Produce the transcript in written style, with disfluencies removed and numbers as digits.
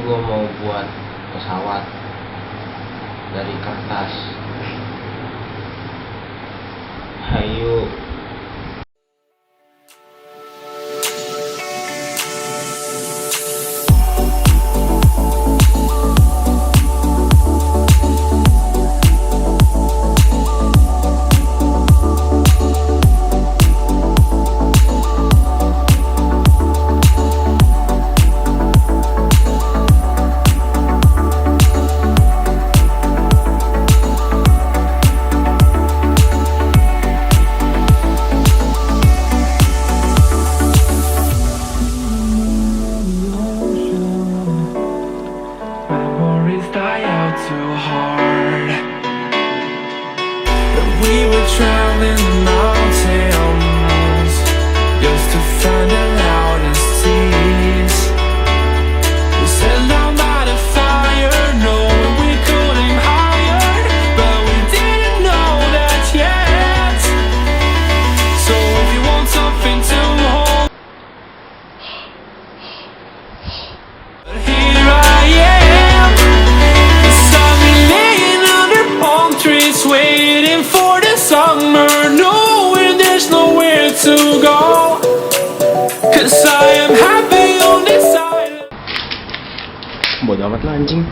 gue mau buat pesawat dari kertas. Hayu. Die out too hard. But we were traveling the mountains just to find the loudest seas. We sat down by the fire, knowing we could aim higher, but we didn't know that yet. So if you want something to hold, but here I am. Waiting for the summer, knowing there's nowhere to go, 'cause I am happy on this island. Bodoh amat lah anjing.